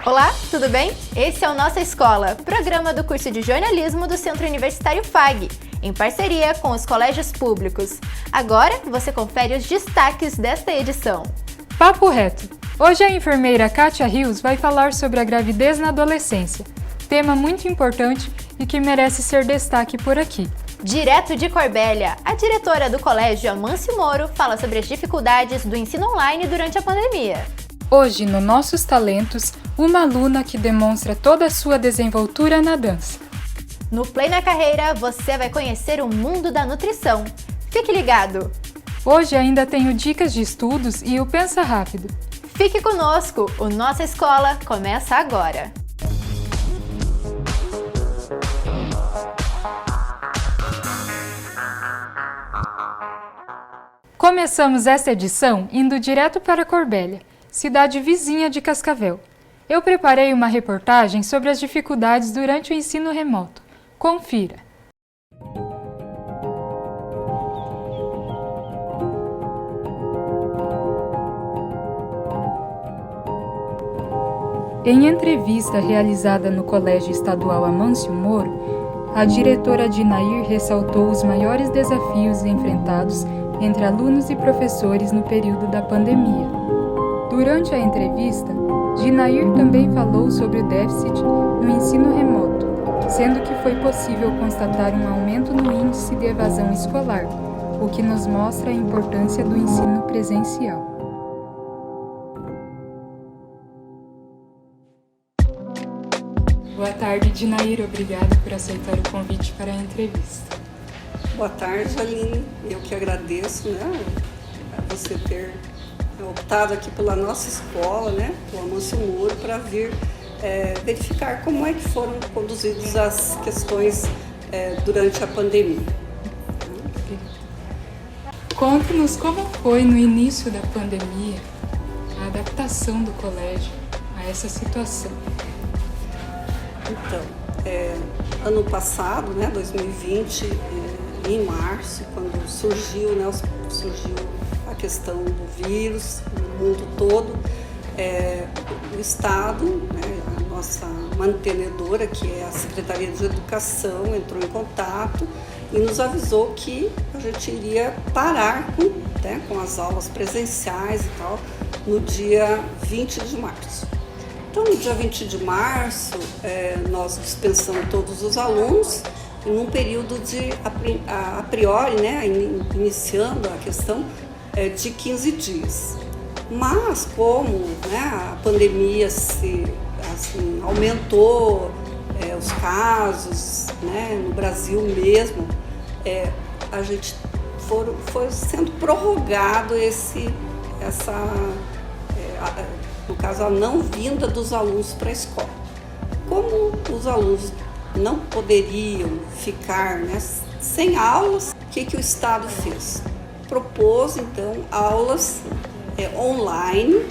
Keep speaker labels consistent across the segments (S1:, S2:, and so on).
S1: Olá, tudo bem? Esse é o Nossa Escola, programa do curso de jornalismo do Centro Universitário FAG, em parceria com os colégios públicos. Agora você confere os destaques desta edição.
S2: Papo reto. Hoje a enfermeira Kátia Rios vai falar sobre a gravidez na adolescência, tema muito importante e que merece ser destaque por aqui.
S1: Direto de Corbélia, a diretora do colégio Amâncio Moro fala sobre as dificuldades do ensino online durante a pandemia.
S2: Hoje, no Nossos Talentos, uma aluna que demonstra toda a sua desenvoltura na dança.
S1: No Play na Carreira, você vai conhecer o mundo da nutrição. Fique ligado!
S2: Hoje ainda tenho dicas de estudos e o Pensa Rápido.
S1: Fique conosco, o Nossa Escola começa agora!
S2: Começamos esta edição indo direto para Corbélia, cidade vizinha de Cascavel. Eu preparei uma reportagem sobre as dificuldades durante o ensino remoto. Confira! Em entrevista realizada no Colégio Estadual Amâncio Moro, a diretora Dinair ressaltou os maiores desafios enfrentados entre alunos e professores no período da pandemia. Durante a entrevista, Dinair também falou sobre o déficit no ensino remoto, sendo que foi possível constatar um aumento no índice de evasão escolar, o que nos mostra a importância do ensino presencial. Boa tarde, Dinair. Obrigada por aceitar o convite para a entrevista.
S3: Boa tarde, Aline. Eu que agradeço, você ter optado aqui pela nossa escola, pelo Amâncio Moro, para vir verificar como é que foram conduzidas as questões durante a pandemia.
S2: Conte-nos como foi no início da pandemia a adaptação do colégio a essa situação.
S3: Então, ano passado, 2020, em março, quando surgiu a questão do vírus no mundo todo, o Estado, a nossa mantenedora, que é a Secretaria de Educação, entrou em contato e nos avisou que a gente iria parar com as aulas presenciais e tal, no dia 20 de março. Então, no dia 20 de março, nós dispensamos todos os alunos num período de, a priori, iniciando a questão de 15 dias. Mas, como a pandemia aumentou os casos no Brasil mesmo, a gente foi sendo prorrogado no caso, a não vinda dos alunos para a escola. Como os alunos não poderiam ficar sem aulas, o que o Estado fez? Propôs, então, aulas online,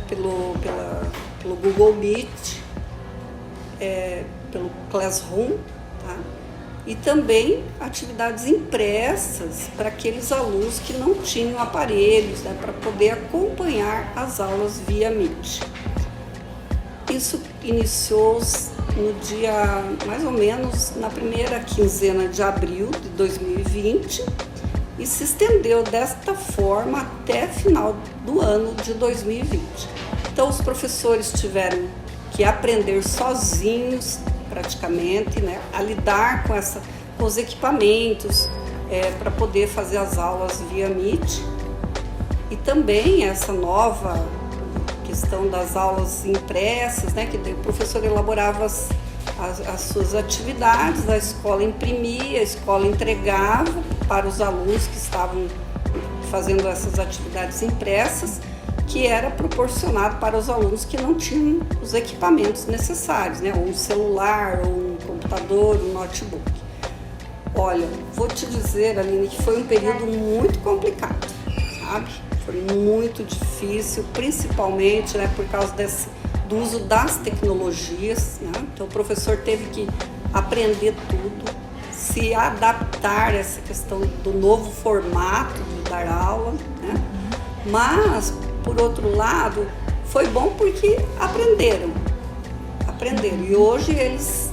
S3: pelo Google Meet, pelo Classroom, e também atividades impressas para aqueles alunos que não tinham aparelhos, para poder acompanhar as aulas via Meet. Isso iniciou no dia, mais ou menos, na primeira quinzena de abril de 2020 e se estendeu desta forma até final do ano de 2020. Então, os professores tiveram que aprender sozinhos, praticamente, a lidar com os equipamentos para poder fazer as aulas via Meet. E também essa nova questão das aulas impressas, que o professor elaborava as suas atividades, a escola imprimia, a escola entregava para os alunos que estavam fazendo essas atividades impressas, que era proporcionado para os alunos que não tinham os equipamentos necessários, ou um celular, ou um computador, um notebook. Olha, vou te dizer, Aline, que foi um período muito complicado, sabe? Foi muito difícil, principalmente por causa do uso das tecnologias, Então o professor teve que aprender tudo, se adaptar a essa questão do novo formato de dar aula. Mas, por outro lado, foi bom porque aprenderam. E hoje eles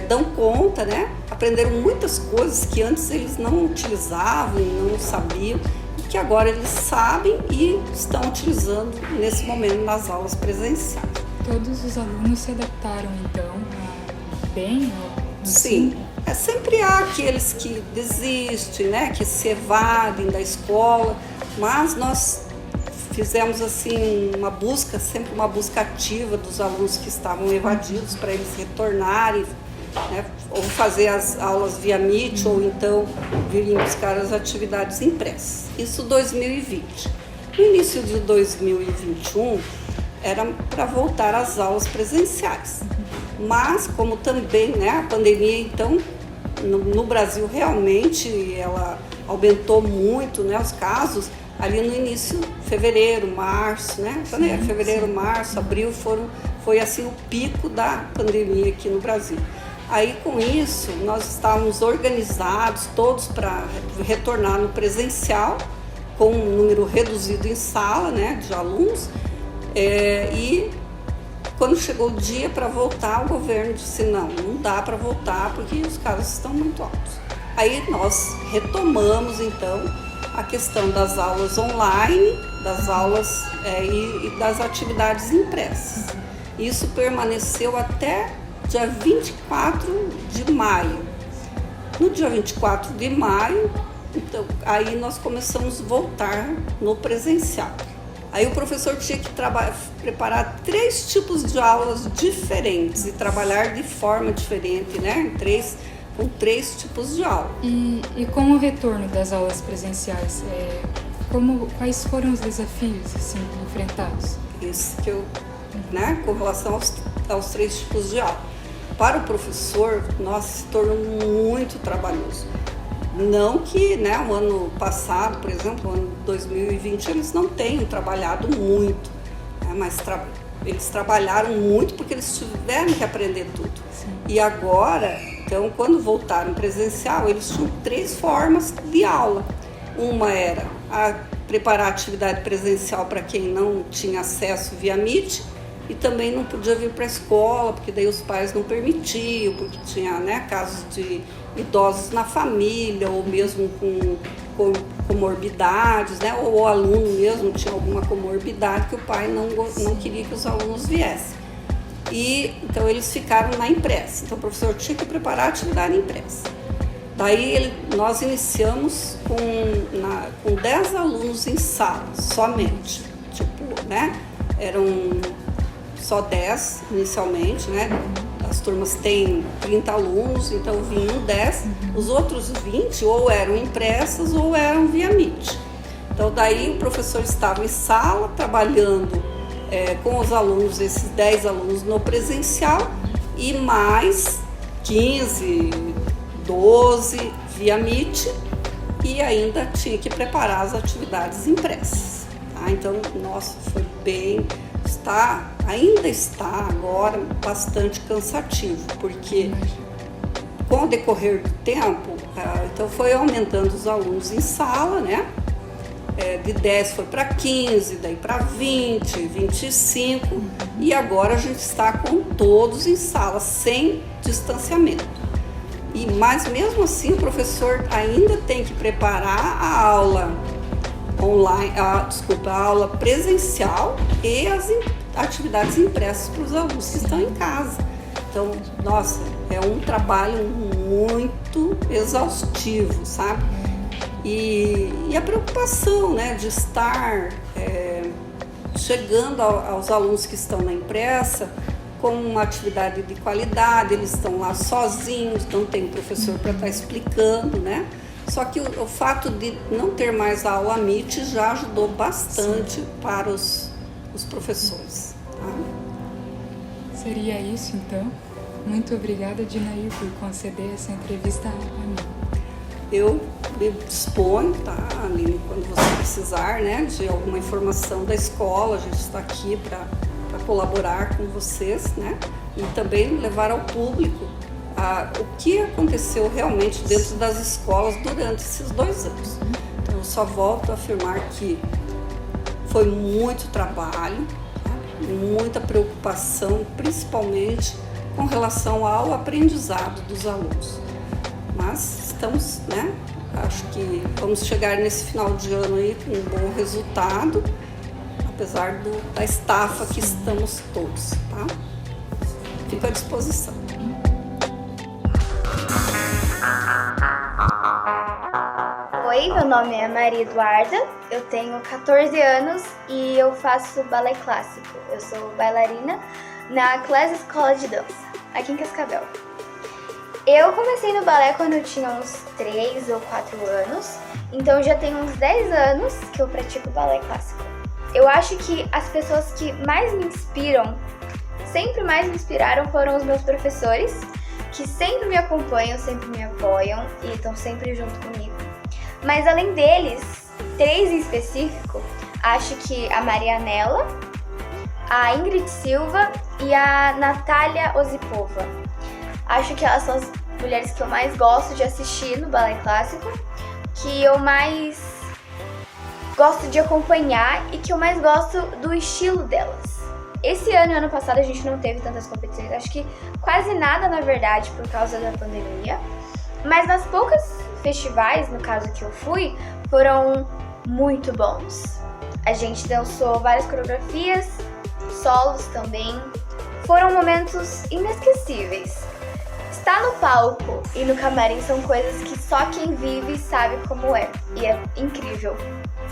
S3: dão conta, né? Aprenderam muitas coisas que antes eles não utilizavam, não sabiam, e que agora eles sabem e estão utilizando nesse momento nas aulas presenciais.
S2: Todos os alunos se adaptaram, então, bem ao
S3: ensino? Sim. Sempre há aqueles que desistem, né? Que se evadem da escola, mas nós fizemos assim sempre uma busca ativa dos alunos que estavam evadidos para eles retornarem, né, ou fazer as aulas via Meet ou então virem buscar as atividades impressas. Isso 2020. No início de 2021 era para voltar às aulas presenciais, mas como também, né, a pandemia então no Brasil realmente ela aumentou muito, né, os casos. Ali no início, fevereiro, março, né? Fevereiro, março, abril foi assim o pico da pandemia aqui no Brasil. Aí com isso, nós estávamos organizados todos para retornar no presencial, com um número reduzido em sala, né, de alunos. E quando chegou o dia para voltar, o governo disse, não dá para voltar porque os casos estão muito altos. Aí nós retomamos então a questão das aulas online, das aulas e das atividades impressas. Isso permaneceu até dia 24 de maio. No dia 24 de maio, então, aí nós começamos a voltar no presencial. Aí o professor tinha que preparar 3 tipos de aulas diferentes e trabalhar de forma diferente, né? Com 3 tipos de aula.
S2: E com o retorno das aulas presenciais, quais foram os desafios assim, enfrentados?
S3: Isso que né, com relação aos 3 tipos de aula. Para o professor, nossa, se tornou muito trabalhoso. Não que, né, o ano passado, por exemplo, o ano 2020, eles não tenham trabalhado muito, né, mas eles trabalharam muito porque eles tiveram que aprender tudo. Sim. E agora, então, quando voltaram presencial, eles tinham 3 formas de aula. Uma era preparar a atividade presencial para quem não tinha acesso via Meet e também não podia vir para a escola, porque daí os pais não permitiam, porque tinha, né, casos de idosos na família, ou mesmo com comorbidades, né, ou o aluno mesmo tinha alguma comorbidade que o pai não queria que os alunos viessem. E então eles ficaram na impressa. Então o professor tinha que preparar a atividade impressa. Daí nós iniciamos com 10 alunos em sala, somente. Né? Eram só 10 inicialmente, né? As turmas têm 30 alunos, então vinham 10. Os outros 20 ou eram impressas ou eram via Meet. Então daí o professor estava em sala trabalhando com os alunos, esses 10 alunos no presencial e mais 15, 12 via Meet e ainda tinha que preparar as atividades impressas. Tá? Então, nossa, foi ainda está agora bastante cansativo, porque com o decorrer do tempo, então foi aumentando os alunos em sala, né? De 10 foi para 15, daí para 20, 25 e agora a gente está com todos em sala, sem distanciamento. Mas mesmo assim o professor ainda tem que preparar a aula online, a aula presencial e as atividades impressas para os alunos que estão em casa. Então, nossa, é um trabalho muito exaustivo, sabe? E a preocupação, né, de estar chegando aos alunos que estão na impressa com uma atividade de qualidade, eles estão lá sozinhos, não tem professor para estar explicando, né? Só que o fato de não ter mais a aula Meet já ajudou bastante para os professores. Tá?
S2: Seria isso, então. Muito obrigada, Dinair, por conceder essa entrevista a mim.
S3: Eu me disponho, tá, Aline, quando você precisar, né, de alguma informação da escola, a gente está aqui para colaborar com vocês, né, e também levar ao público o que aconteceu realmente dentro das escolas durante esses 2 anos. Então, eu só volto a afirmar que Foi muito trabalho, né? Muita preocupação, principalmente com relação ao aprendizado dos alunos. Mas estamos, né? Acho que vamos chegar nesse final de ano aí com um bom resultado, apesar da estafa que estamos todos, tá? Fico à disposição.
S4: Oi, meu nome é Maria Eduarda, eu tenho 14 anos e eu faço balé clássico. Eu sou bailarina na Classe Escola de Dança, aqui em Cascavel. Eu comecei no balé quando eu tinha uns 3 ou 4 anos, então já tem uns 10 anos que eu pratico balé clássico. Eu acho que as pessoas que mais me inspiram, sempre mais me inspiraram, foram os meus professores, que sempre me acompanham, sempre me apoiam e estão sempre junto comigo. Mas além deles, 3 em específico, acho que a Marianela, a Ingrid Silva e a Natália Osipova. Acho que elas são as mulheres que eu mais gosto de assistir no balé clássico, que eu mais gosto de acompanhar e que eu mais gosto do estilo delas. Esse ano e ano passado a gente não teve tantas competições, acho que quase nada na verdade por causa da pandemia, mas nas poucas festivais, no caso que eu fui, foram muito bons. A gente dançou várias coreografias, solos também, foram momentos inesquecíveis. Estar no palco e no camarim são coisas que só quem vive sabe como é, e é incrível.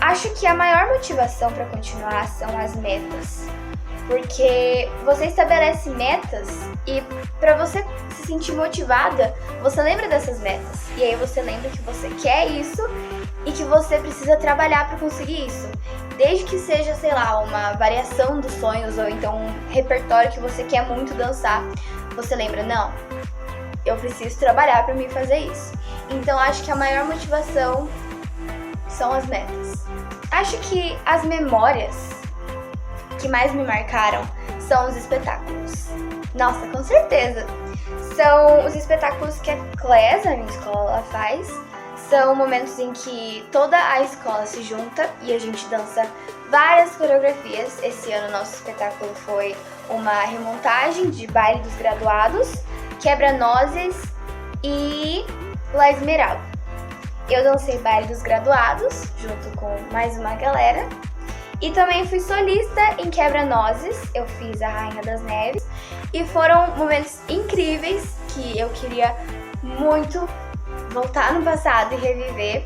S4: Acho que a maior motivação para continuar são as metas, porque você estabelece metas e para você se sentir motivada, você lembra dessas metas, e aí você lembra que você quer isso e que você precisa trabalhar para conseguir isso. Desde que seja, sei lá, uma variação dos sonhos ou então um repertório que você quer muito dançar, você lembra, não, eu preciso trabalhar para me fazer isso. Então acho que a maior motivação são as metas. Acho que as memórias que mais me marcaram são os espetáculos. Nossa, com certeza! São os espetáculos que a Class, a minha escola, ela faz. São momentos em que toda a escola se junta e a gente dança várias coreografias. Esse ano nosso espetáculo foi uma remontagem de Baile dos Graduados, Quebra-Nozes e La Esmeralda. Eu dancei Baile dos Graduados junto com mais uma galera e também fui solista em Quebra-Nozes. Eu fiz a Rainha das Neves e foram momentos incríveis que eu queria muito voltar no passado e reviver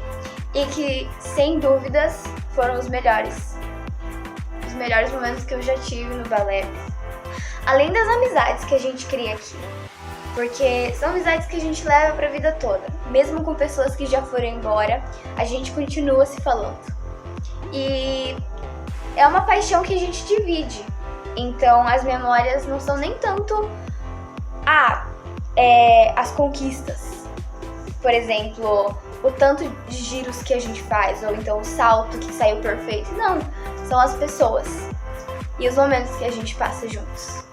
S4: e que, sem dúvidas, foram os melhores momentos que eu já tive no balé. Além das amizades que a gente cria aqui, porque são amizades que a gente leva pra vida toda. Mesmo com pessoas que já foram embora, a gente continua se falando. E é uma paixão que a gente divide. Então as memórias não são nem tanto as conquistas. Por exemplo, o tanto de giros que a gente faz, ou então o salto que saiu perfeito. Não, são as pessoas e os momentos que a gente passa juntos.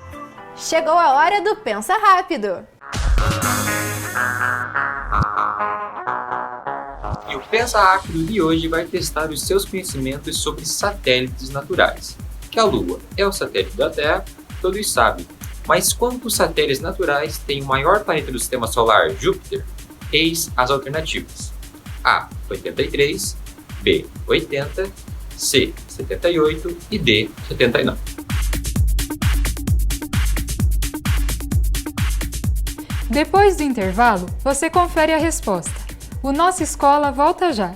S1: Chegou a hora do Pensa Rápido!
S5: E o Pensa Rápido de hoje vai testar os seus conhecimentos sobre satélites naturais. Que a Lua é o satélite da Terra, todos sabem. Mas quantos satélites naturais tem o maior planeta do Sistema Solar, Júpiter? Eis as alternativas. A, 83, B, 80, C, 78 e D, 79.
S2: Depois do intervalo, você confere a resposta. O Nossa Escola volta já!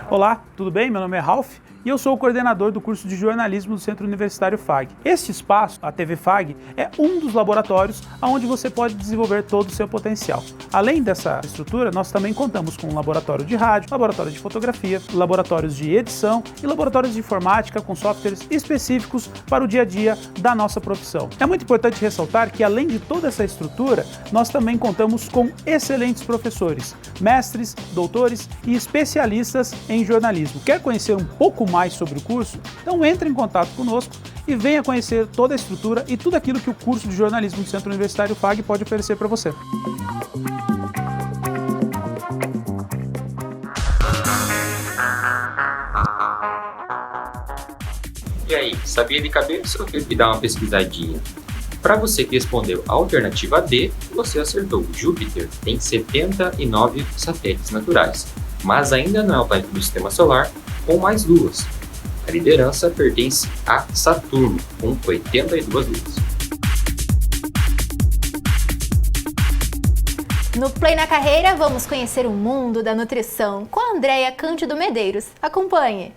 S6: Olá, tudo bem? Meu nome é Ralph e eu sou o coordenador do curso de jornalismo do Centro Universitário FAG. Este espaço, a TV FAG, é um dos laboratórios onde você pode desenvolver todo o seu potencial. Além dessa estrutura, nós também contamos com um laboratório de rádio, laboratório de fotografia, laboratórios de edição e laboratórios de informática com softwares específicos para o dia a dia da nossa profissão. É muito importante ressaltar que, além de toda essa estrutura, nós também contamos com excelentes professores, mestres, doutores e especialistas em jornalismo. Quer conhecer um pouco mais sobre o curso? Então entre em contato conosco e venha conhecer toda a estrutura e tudo aquilo que o curso de jornalismo do Centro Universitário FAG pode oferecer para você.
S5: E aí, sabia de cabeça ou teve que dar uma pesquisadinha? Para você que respondeu a alternativa D, você acertou. Júpiter tem 79 satélites naturais, mas ainda não é o planeta do Sistema Solar com mais luas. A liderança pertence a Saturno, com 82 luas.
S1: No Play na Carreira, vamos conhecer o mundo da nutrição com a Andréia Cândido Medeiros. Acompanhe!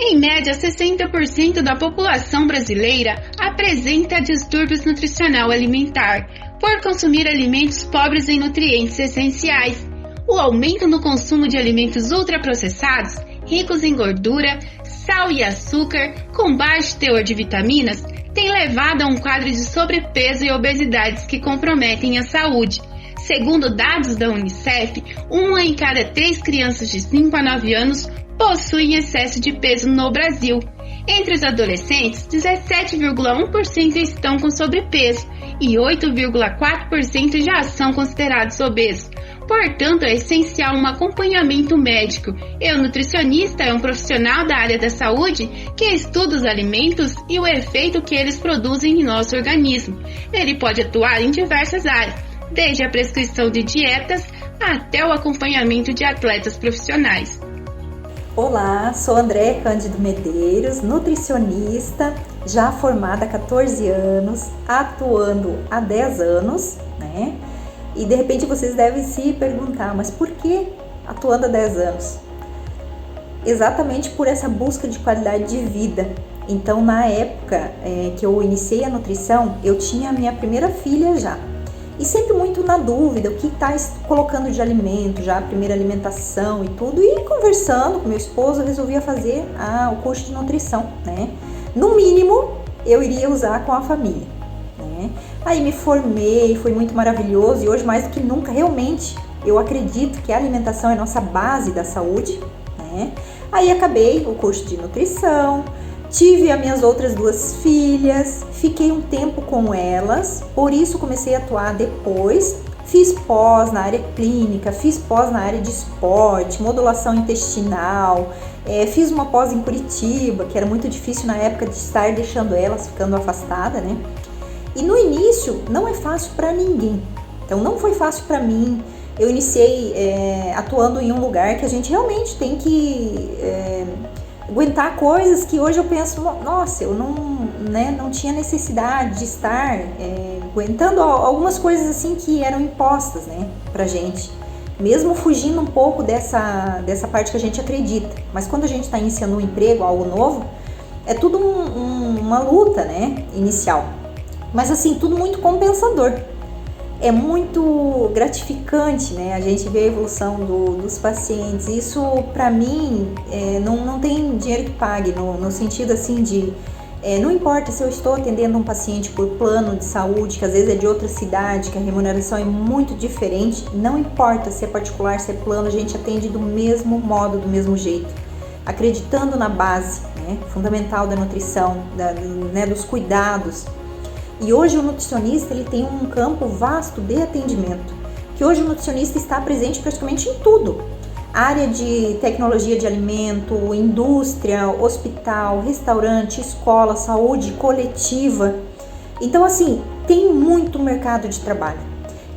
S7: Em média, 60% da população brasileira apresenta distúrbios nutricional alimentar por consumir alimentos pobres em nutrientes essenciais. O aumento no consumo de alimentos ultraprocessados, ricos em gordura, sal e açúcar, com baixo teor de vitaminas, tem levado a um quadro de sobrepeso e obesidade que comprometem a saúde. Segundo dados da Unicef, 1 em cada 3 crianças de 5 a 9 anos possuem excesso de peso no Brasil. Entre os adolescentes, 17,1% estão com sobrepeso e 8,4% já são considerados obesos. Portanto, é essencial um acompanhamento médico. O nutricionista é um profissional da área da saúde que estuda os alimentos e o efeito que eles produzem em nosso organismo. Ele pode atuar em diversas áreas, desde a prescrição de dietas até o acompanhamento de atletas profissionais.
S8: Olá, sou Andréia Cândido Medeiros, nutricionista, já formada há 14 anos, atuando há 10 anos, né? E de repente vocês devem se perguntar, mas por que atuando há 10 anos? Exatamente por essa busca de qualidade de vida. Então, na época que eu iniciei a nutrição, eu tinha a minha primeira filha já. E sempre muito na dúvida, o que está colocando de alimento, já a primeira alimentação e tudo. E conversando com meu esposo, eu resolvia fazer o curso de nutrição, né? No mínimo, eu iria usar com a família, né? Aí me formei, foi muito maravilhoso. E hoje, mais do que nunca, realmente, eu acredito que a alimentação é a nossa base da saúde, né? Aí acabei o curso de nutrição. Tive as minhas outras 2 filhas, fiquei um tempo com elas, por isso comecei a atuar depois. Fiz pós na área clínica, fiz pós na área de esporte, modulação intestinal, fiz uma pós em Curitiba, que era muito difícil na época de estar deixando elas, ficando afastada, né? E no início não é fácil para ninguém, então não foi fácil para mim. Eu iniciei atuando em um lugar que a gente realmente tem que aguentar coisas que hoje eu penso, nossa, eu não tinha necessidade de estar aguentando algumas coisas assim que eram impostas, né, pra gente, mesmo fugindo um pouco dessa parte que a gente acredita. Mas quando a gente está iniciando um emprego, algo novo, é tudo uma luta, né, inicial, mas assim, tudo muito compensador. É muito gratificante, né? A gente vê a evolução dos pacientes. Isso, para mim, não tem dinheiro que pague, no sentido assim de... não importa se eu estou atendendo um paciente por plano de saúde, que às vezes é de outra cidade, que a remuneração é muito diferente. Não importa se é particular, se é plano, a gente atende do mesmo modo, do mesmo jeito. Acreditando na base, né, fundamental da nutrição, dos cuidados. E hoje o nutricionista ele tem um campo vasto de atendimento, que hoje o nutricionista está presente praticamente em tudo. Área de tecnologia de alimento, indústria, hospital, restaurante, escola, saúde coletiva. Então assim, tem muito mercado de trabalho.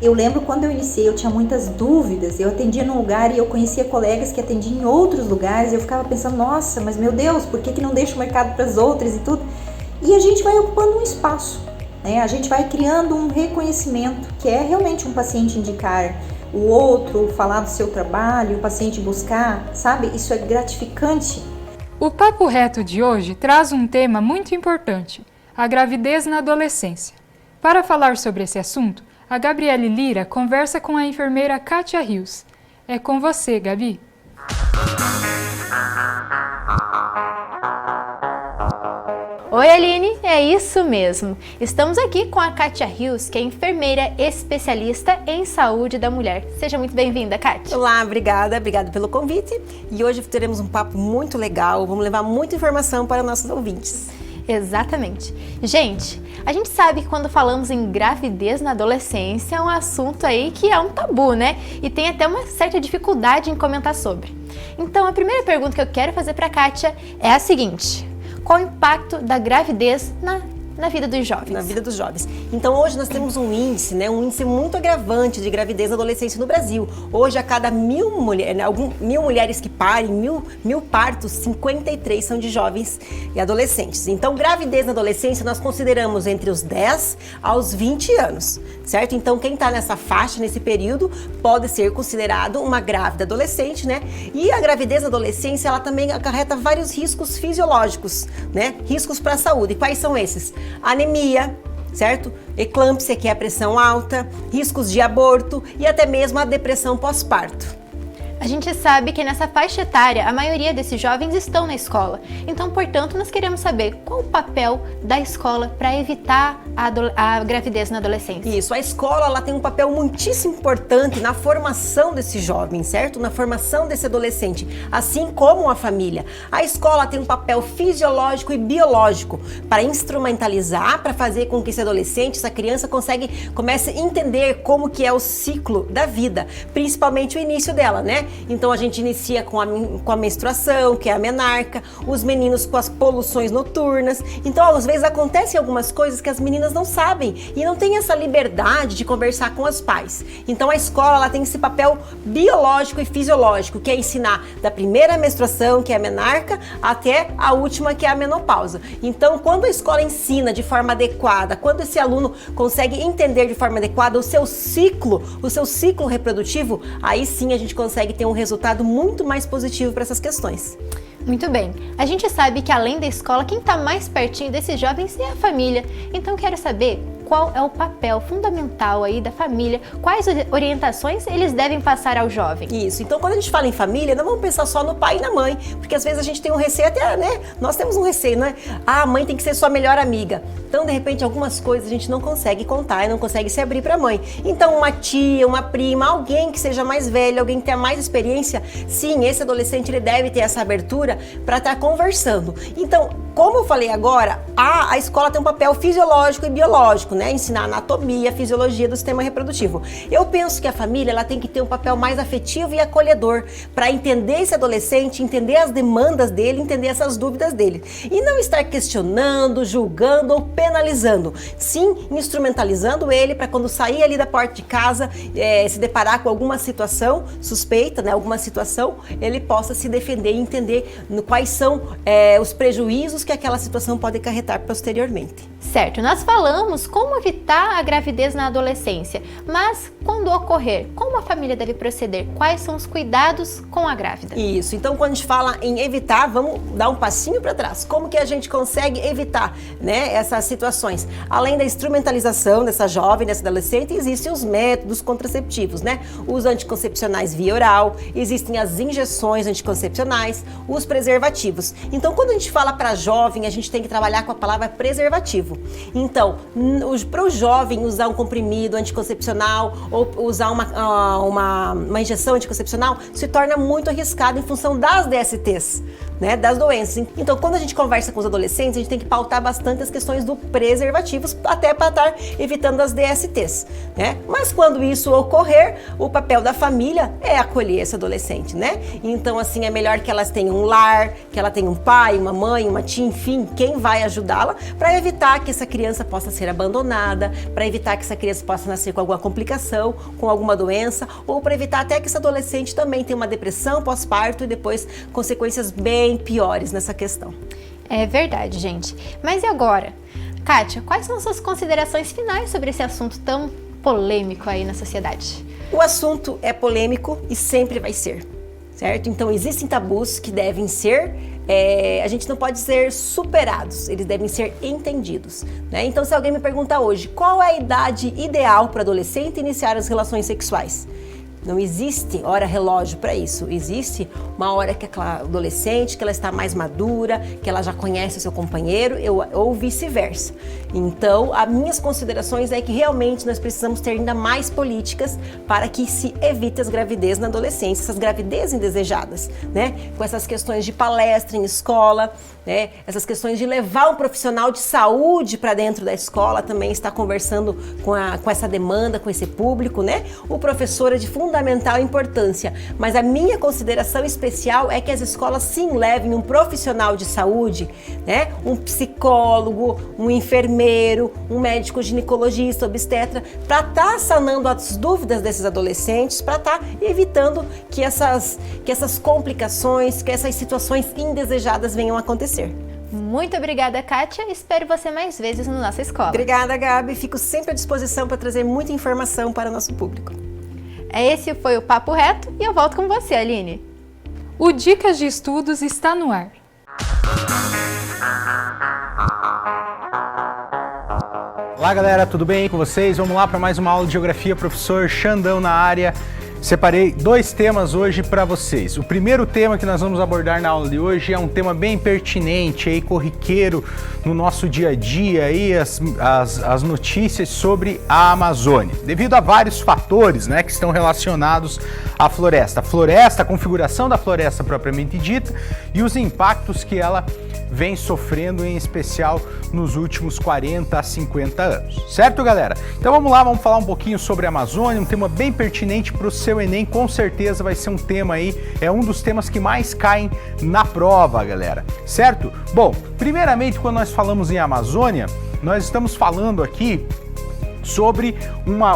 S8: Eu lembro quando eu iniciei, eu tinha muitas dúvidas, eu atendia num lugar e eu conhecia colegas que atendiam em outros lugares, e eu ficava pensando, nossa, mas meu Deus, por que não deixa o mercado para as outras e tudo? E a gente vai ocupando um espaço. A gente vai criando um reconhecimento, que é realmente um paciente indicar o outro, falar do seu trabalho, o paciente buscar, sabe? Isso é gratificante.
S2: O Papo Reto de hoje traz um tema muito importante, a gravidez na adolescência. Para falar sobre esse assunto, a Gabriele Lira conversa com a enfermeira Kátia Rios. É com você, Gabi.
S1: Oi, Aline, é isso mesmo. Estamos aqui com a Kátia Rios, que é enfermeira especialista em saúde da mulher. Seja muito bem-vinda, Kátia.
S9: Olá, obrigada pelo convite. E hoje teremos um papo muito legal, vamos levar muita informação para nossos ouvintes.
S1: Exatamente. Gente, a gente sabe que quando falamos em gravidez na adolescência é um assunto aí que é um tabu, né? E tem até uma certa dificuldade em comentar sobre. Então, a primeira pergunta que eu quero fazer para a Kátia é a seguinte: qual o impacto da gravidez na vida dos jovens?
S9: Na vida dos jovens. Então hoje nós temos um índice, né, um índice muito agravante de gravidez na adolescência no Brasil. Hoje a cada 1.000 mulheres, né, 1.000 mulheres que parem, 1.000 partos, 53 são de jovens e adolescentes. Então gravidez na adolescência nós consideramos entre os 10 aos 20 anos, certo? Então quem está nessa faixa, nesse período, pode ser considerado uma grávida adolescente, né? E a gravidez na adolescência, ela também acarreta vários riscos fisiológicos, né? Riscos para a saúde. E quais são esses? Anemia, certo? Eclâmpsia, que é a pressão alta, riscos de aborto e até mesmo a depressão pós-parto.
S1: A gente sabe que nessa faixa etária a maioria desses jovens estão na escola. Então, portanto, nós queremos saber qual o papel da escola para evitar a gravidez na adolescência.
S9: Isso, a escola ela tem um papel muitíssimo importante na formação desse jovem, certo? Na formação desse adolescente, assim como a família. A escola tem um papel fisiológico e biológico para instrumentalizar, para fazer com que esse adolescente, essa criança comece a entender como que é o ciclo da vida, principalmente o início dela, né? Então a gente inicia com a menstruação, que é a menarca, os meninos com as poluições noturnas. Então às vezes acontecem algumas coisas que as meninas não sabem e não têm essa liberdade de conversar com os pais. Então a escola ela tem esse papel biológico e fisiológico, que é ensinar da primeira menstruação, que é a menarca, até a última, que é a menopausa. Então quando a escola ensina de forma adequada, quando esse aluno consegue entender de forma adequada o seu ciclo reprodutivo, aí sim a gente consegue ter um resultado muito mais positivo para essas questões.
S1: Muito bem. A gente sabe que além da escola, quem está mais pertinho desses jovens é a família. Então quero saber qual é o papel fundamental aí da família, quais orientações eles devem passar ao jovem.
S9: Isso, então quando a gente fala em família, não vamos pensar só no pai e na mãe, porque às vezes a gente tem um receio até, né? Nós temos um receio, né? Ah, a mãe tem que ser sua melhor amiga. Então, de repente, algumas coisas a gente não consegue contar e não consegue se abrir para a mãe. Então, uma tia, uma prima, alguém que seja mais velho, alguém que tenha mais experiência, sim, esse adolescente ele deve ter essa abertura para estar conversando. Então, como eu falei agora, a escola tem um papel fisiológico e biológico, né? Ensinar anatomia, fisiologia do sistema reprodutivo. Eu penso que a família ela tem que ter um papel mais afetivo e acolhedor para entender esse adolescente, entender as demandas dele, entender essas dúvidas dele. E não estar questionando, julgando ou penalizando. Sim, instrumentalizando ele para quando sair ali da porta de casa, se deparar com alguma situação suspeita, né? Alguma situação, ele possa se defender e entender quais são os prejuízos que aquela situação pode acarretar posteriormente.
S1: Certo, nós falamos como evitar a gravidez na adolescência, mas quando ocorrer, como a família deve proceder? Quais são os cuidados com a grávida?
S9: Isso, então quando a gente fala em evitar, vamos dar um passinho para trás. Como que a gente consegue evitar, né, essas situações? Além da instrumentalização dessa jovem, dessa adolescente, existem os métodos contraceptivos, né? Os anticoncepcionais via oral, existem as injeções anticoncepcionais, os preservativos. Então quando a gente fala para jovem, a gente tem que trabalhar com a palavra preservativo. Então, para o jovem usar um comprimido anticoncepcional ou usar uma injeção anticoncepcional se torna muito arriscado em função das DSTs, né, das doenças. Então, quando a gente conversa com os adolescentes, a gente tem que pautar bastante as questões do preservativos, até para estar evitando as DSTs, né? Mas quando isso ocorrer, o papel da família é acolher esse adolescente, né? Então, assim, é melhor que elas tenham um lar, que ela tenha um pai, uma mãe, uma tia, enfim, quem vai ajudá-la, para evitar que essa criança possa ser abandonada, para evitar que essa criança possa nascer com alguma complicação, com alguma doença, ou para evitar até que esse adolescente também tenha uma depressão pós-parto e depois consequências bem piores nessa questão.
S1: É verdade, gente. Mas e agora? Kátia, quais são suas considerações finais sobre esse assunto tão polêmico aí na sociedade?
S9: O assunto é polêmico e sempre vai ser, certo? Então existem tabus que devem ser, a gente não pode ser superados, eles devem ser entendidos, né? Então se alguém me perguntar hoje, qual é a idade ideal para adolescente iniciar as relações sexuais? Não existe hora relógio para isso, existe uma hora que aquela adolescente, que ela está mais madura, que ela já conhece o seu companheiro, ou vice-versa. Então, as minhas considerações é que realmente nós precisamos ter ainda mais políticas para que se evite as gravidez na adolescência, essas gravidez indesejadas, né? Com essas questões de palestra em escola, né? Essas questões de levar um profissional de saúde para dentro da escola, também está conversando com essa demanda, com esse público, né? O professor é de fundamental importância, mas a minha consideração especial é que as escolas sim levem um profissional de saúde, né? Um psicólogo, um enfermeiro, um médico ginecologista, obstetra, para estar sanando as dúvidas desses adolescentes, para estar evitando que essas complicações, que essas situações indesejadas venham a acontecer.
S1: Muito obrigada, Kátia. Espero você mais vezes na nossa escola.
S9: Obrigada, Gabi. Fico sempre à disposição para trazer muita informação para o nosso público.
S1: Esse foi o Papo Reto e eu volto com você, Aline.
S2: O Dicas de Estudos está no ar.
S10: Olá, galera, tudo bem com vocês? Vamos lá para mais uma aula de Geografia, professor Xandão na área. Separei 2 temas hoje para vocês. O primeiro tema que nós vamos abordar na aula de hoje é um tema bem pertinente e corriqueiro no nosso dia a dia, aí, as notícias sobre a Amazônia, devido a vários fatores, né, que estão relacionados à floresta. A configuração da floresta propriamente dita e os impactos que ela vem sofrendo, em especial nos últimos 40 a 50 anos. Certo, galera? Então vamos lá, vamos falar um pouquinho sobre a Amazônia, um tema bem pertinente para o seu Enem, com certeza vai ser um tema aí, é um dos temas que mais caem na prova, galera. Certo? Bom, primeiramente, quando nós falamos em Amazônia, nós estamos falando aqui sobre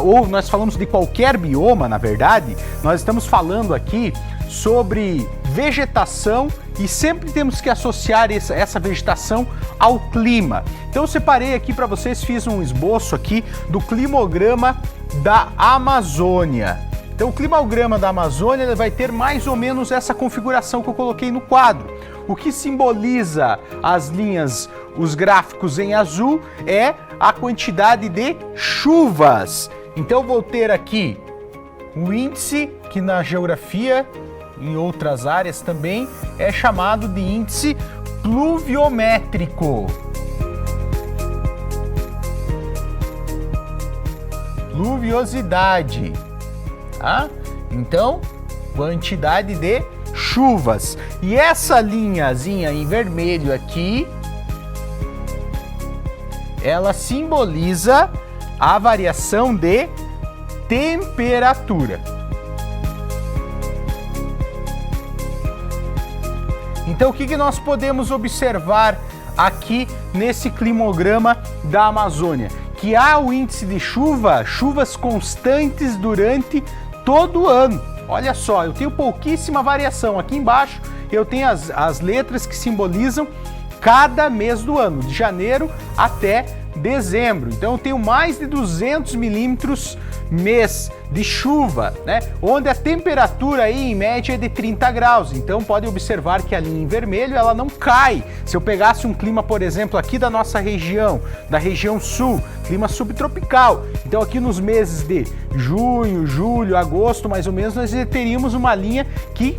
S10: ou nós falamos de qualquer bioma, na verdade, nós estamos falando aqui sobre vegetação e sempre temos que associar essa vegetação ao clima. Então eu separei aqui para vocês, fiz um esboço aqui do climograma da Amazônia. Então o climograma da Amazônia vai ter mais ou menos essa configuração que eu coloquei no quadro. O que simboliza as linhas, os gráficos em azul, é a quantidade de chuvas. Então eu vou ter aqui o índice, que na geografia, em outras áreas também, é chamado de índice pluviométrico. Pluviosidade. Tá? Então, quantidade de chuvas. E essa linhazinha em vermelho aqui, ela simboliza a variação de temperatura. Então, o que nós podemos observar aqui nesse climograma da Amazônia? Que há o índice de chuvas constantes durante todo o ano. Olha só, eu tenho pouquíssima variação. Aqui embaixo eu tenho as letras que simbolizam cada mês do ano, de janeiro até dezembro. Então eu tenho mais de 200 milímetros mês de chuva, né? Onde a temperatura aí em média é de 30 graus. Então pode observar que a linha em vermelho ela não cai. Se eu pegasse um clima, por exemplo, aqui da nossa região, da região sul, clima subtropical. Então aqui nos meses de junho, julho, agosto, mais ou menos, nós teríamos uma linha que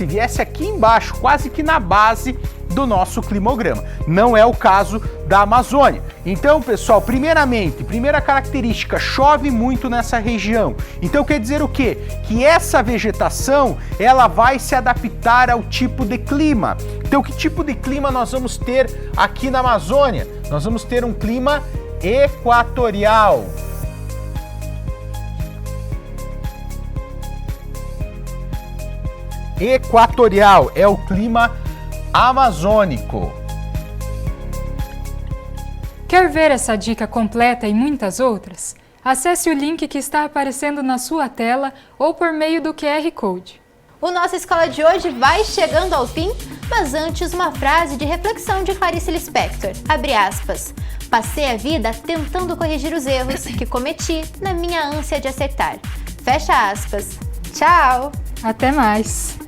S10: viesse aqui embaixo, quase que na base do nosso climograma. Não é o caso da Amazônia. Então, pessoal, primeira característica, chove muito nessa região. Então quer dizer o quê? Que essa vegetação, ela vai se adaptar ao tipo de clima. Então, que tipo de clima nós vamos ter aqui na Amazônia? Nós vamos ter um clima equatorial. Equatorial é o clima amazônico.
S2: Quer ver essa dica completa e muitas outras? Acesse o link que está aparecendo na sua tela ou por meio do QR Code.
S1: O nosso Escola de hoje vai chegando ao fim, mas antes uma frase de reflexão de Clarice Lispector, abre aspas, passei a vida tentando corrigir os erros que cometi na minha ânsia de acertar, fecha aspas. Tchau!
S2: Até mais!